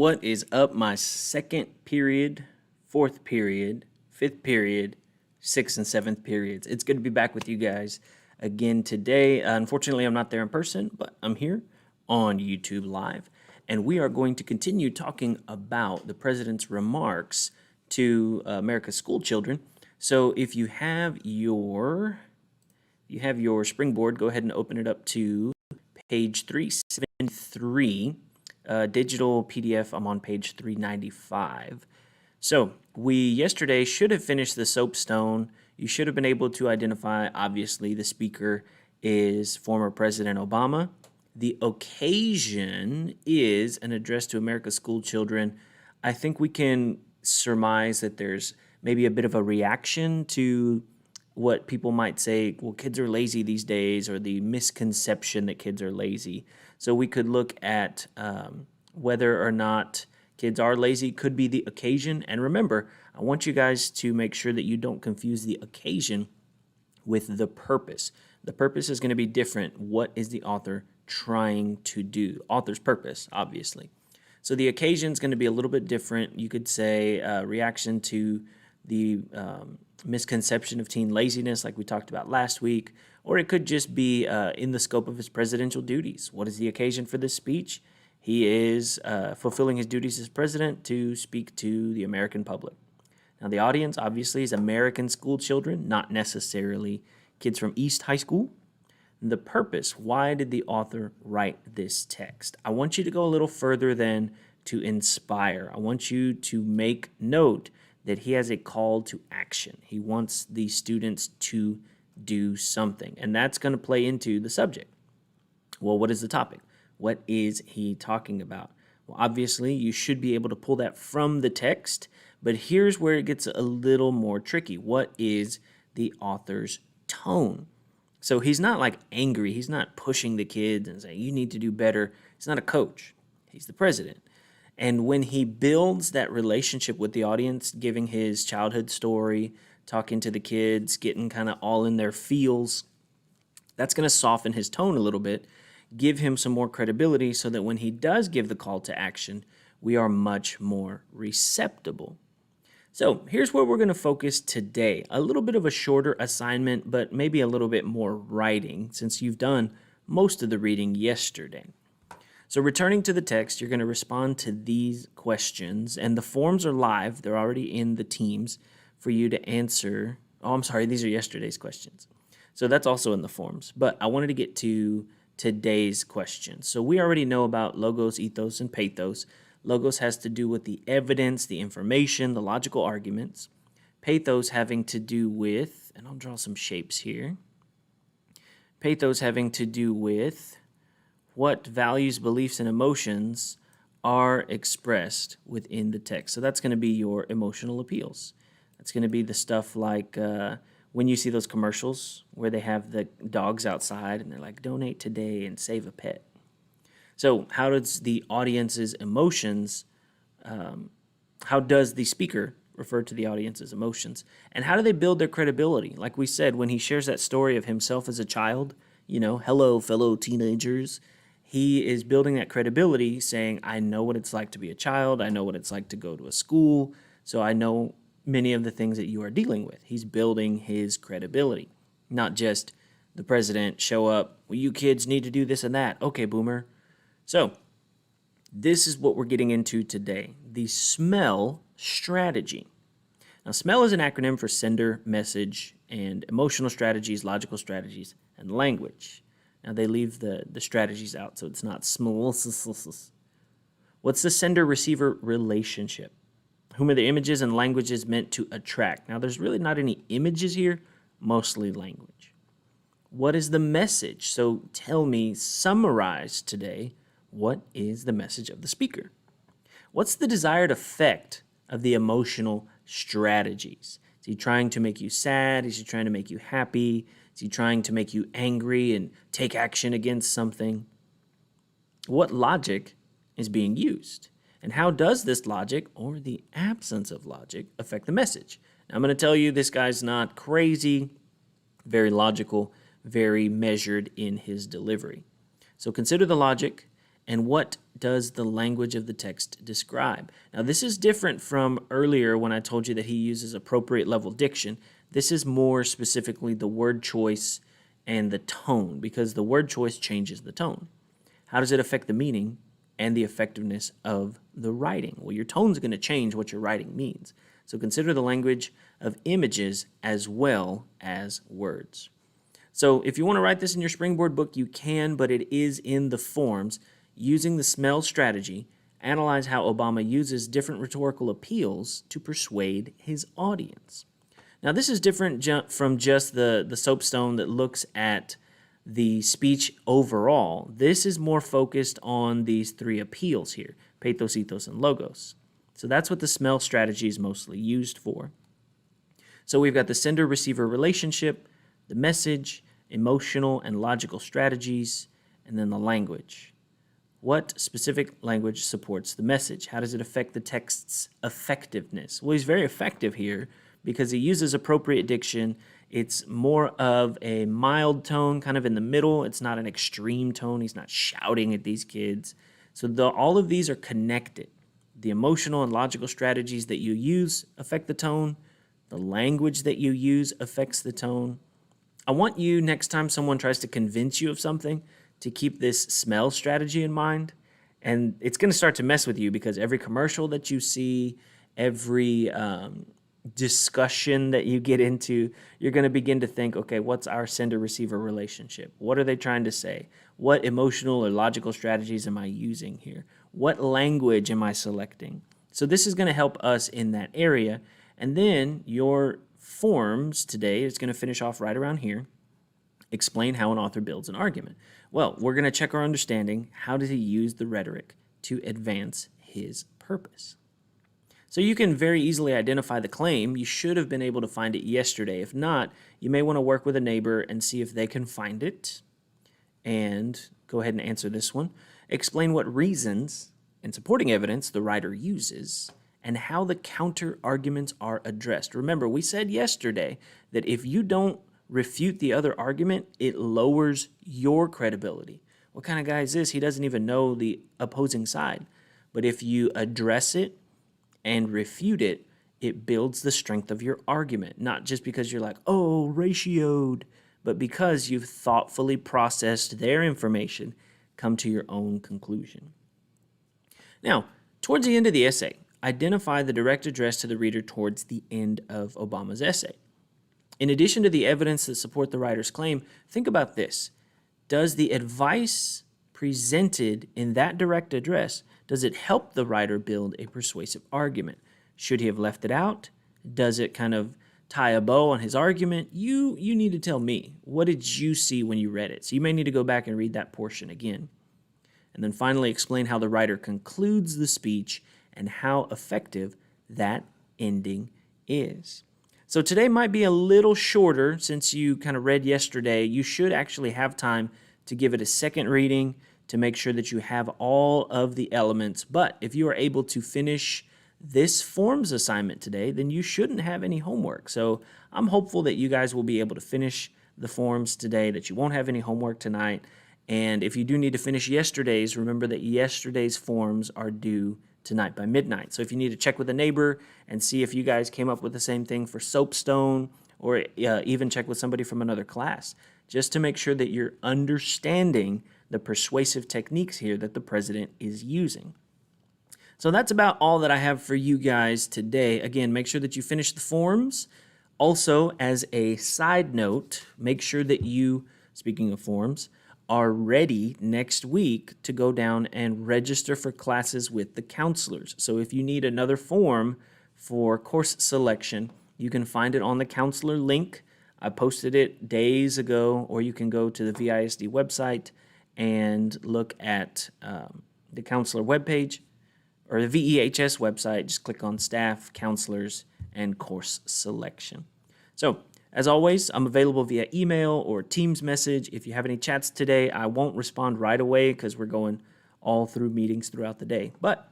What is up, my second period, fourth period, fifth period, sixth and seventh periods? It's good to be back with you guys again today. Unfortunately, I'm not there in person, but I'm here on YouTube Live, and we are going to continue talking about the president's remarks to America's school children. So if you have your springboard, go ahead and open it up to page 373. Digital PDF, I'm on page 395. So we yesterday should have finished the soapstone. You should have been able to identify, obviously, the speaker is former President Obama. The occasion is an address to America's school children. I think we can surmise that there's maybe a bit of a reaction to what people might say, well, kids are lazy these days, or the misconception that kids are lazy. So we could look at whether or not kids are lazy could be the occasion. And remember, I want you guys to make sure that you don't confuse the occasion with the purpose. The purpose is going to be different. What is the author trying to do? Author's purpose, obviously. So the occasion is going to be a little bit different. You could say reaction to the misconception of teen laziness, like we talked about last week, or it could just be in the scope of his presidential duties. What is the occasion for this speech? He is fulfilling his duties as president to speak to the American public. Now, the audience, obviously, is American school children, not necessarily kids from East High School. The purpose, why did the author write this text? I want you to go a little further than to inspire. I want you to make note that he has a call to action. He wants the students to do something, and that's going to play into the subject. Well, what is the topic? What is he talking about? Well, obviously, you should be able to pull that from the text, but here's where it gets a little more tricky. What is the author's tone? So he's not like angry. He's not pushing the kids and saying, you need to do better. He's not a coach. He's the president. And when he builds that relationship with the audience, giving his childhood story, talking to the kids, getting kind of all in their feels, that's going to soften his tone a little bit, give him some more credibility so that when he does give the call to action, we are much more receptible. So here's where we're going to focus today. A little bit of a shorter assignment, but maybe a little bit more writing since you've done most of the reading yesterday. So returning to the text, you're going to respond to these questions, and the forms are live. They're already in the teams for you to answer. Oh, I'm sorry, these are yesterday's questions. So that's also in the forms, but I wanted to get to today's questions. So we already know about logos, ethos, and pathos. Logos has to do with the evidence, the information, the logical arguments. Pathos having to do with, and I'll draw some shapes here. Pathos having to do with what values, beliefs, and emotions are expressed within the text. So that's going to be your emotional appeals. That's going to be the stuff like when you see those commercials where they have the dogs outside and they're like, donate today and save a pet. So how does the audience's emotions, how does the speaker refer to the audience's emotions? And how do they build their credibility? Like we said, when he shares that story of himself as a child, hello, fellow teenagers, he is building that credibility, saying, I know what it's like to be a child. I know what it's like to go to a school. So I know many of the things that you are dealing with. He's building his credibility, not just the president show up, well, you kids need to do this and that. Okay, boomer. So this is what we're getting into today, the SMELL strategy. Now, SMELL is an acronym for sender, message, and emotional strategies, logical strategies, and language. Now, they leave the strategies out, so it's not SMELL. What's the sender-receiver relationship? Whom are the images and languages meant to attract? Now, there's really not any images here, mostly language. What is the message? So tell me, summarize today, what is the message of the speaker? What's the desired effect of the emotional strategies? Is he trying to make you sad? Is he trying to make you happy? Is he trying to make you angry and take action against something? What logic is being used? And how does this logic, or the absence of logic, affect the message? Now, I'm going to tell you this guy's not crazy, very logical, very measured in his delivery. So consider the logic And what does the language of the text describe? Now, this is different from earlier when I told you that he uses appropriate level diction. This is more specifically the word choice and the tone, because the word choice changes the tone. How does it affect the meaning and the effectiveness of the writing? Well, your tone's going to change what your writing means. So consider the language of images as well as words. So if you want to write this in your Springboard book, you can, but it is in the forms. Using the SMELL strategy, analyze how Obama uses different rhetorical appeals to persuade his audience. Now, this is different from just the soapstone that looks at the speech overall. This is more focused on these three appeals here, pathos, ethos, and logos. So that's what the SMELL strategy is mostly used for. So we've got the sender-receiver relationship, the message, emotional and logical strategies, and then the language. What specific language supports the message? How does it affect the text's effectiveness? Well, he's very effective here because he uses appropriate diction. It's more of a mild tone, kind of in the middle. It's not an extreme tone. He's not shouting at these kids. So all of these are connected. The emotional and logical strategies that you use affect the tone. The language that you use affects the tone. I want you, next time someone tries to convince you of something, to keep this SMELL strategy in mind. And it's going to start to mess with you because every commercial that you see, every discussion that you get into, you're going to begin to think, okay, what's our sender-receiver relationship? What are they trying to say? What emotional or logical strategies am I using here? What language am I selecting? So this is going to help us in that area. And then your forms today is going to finish off right around here. Explain how an author builds an argument. Well, we're going to check our understanding. How does he use the rhetoric to advance his purpose? So you can very easily identify the claim. You should have been able to find it yesterday. If not, you may want to work with a neighbor and see if they can find it. And go ahead and answer this one. Explain what reasons and supporting evidence the writer uses and how the counter arguments are addressed. Remember, we said yesterday that if you don't refute the other argument, it lowers your credibility. What kind of guy is this? He doesn't even know the opposing side. But if you address it and refute it, it builds the strength of your argument, not just because you're like, oh, ratioed, but because you've thoughtfully processed their information, come to your own conclusion. Now, towards the end of the essay, identify the direct address to the reader towards the end of Obama's essay. In addition to the evidence that support the writer's claim, think about this. Does the advice presented in that direct address, does it help the writer build a persuasive argument? Should he have left it out? Does it kind of tie a bow on his argument? You need to tell me. What did you see when you read it? So you may need to go back and read that portion again. And then finally explain how the writer concludes the speech and how effective that ending is. So today might be a little shorter since you kind of read yesterday. You should actually have time to give it a second reading to make sure that you have all of the elements. But if you are able to finish this forms assignment today, then you shouldn't have any homework. So I'm hopeful that you guys will be able to finish the forms today, that you won't have any homework tonight. And if you do need to finish yesterday's, remember that yesterday's forms are due tonight by midnight. So if you need to check with a neighbor and see if you guys came up with the same thing for soapstone, or even check with somebody from another class, just to make sure that you're understanding the persuasive techniques here that the president is using. So that's about all that I have for you guys today. Again, make sure that you finish the forms. Also, as a side note, make sure that you, speaking of forms, are ready next week to go down and register for classes with the counselors. So if you need another form for course selection, you can find it on the counselor link. I posted it days ago, or you can go to the VISD website and look at the counselor webpage or the VEHS website. Just click on staff, counselors, and course selection. So as always, I'm available via email or Teams message. If you have any chats today, I won't respond right away because we're going all through meetings throughout the day. But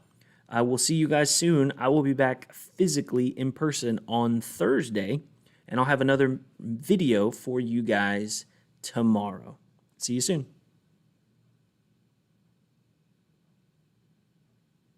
I will see you guys soon. I will be back physically in person on Thursday, and I'll have another video for you guys tomorrow. See you soon.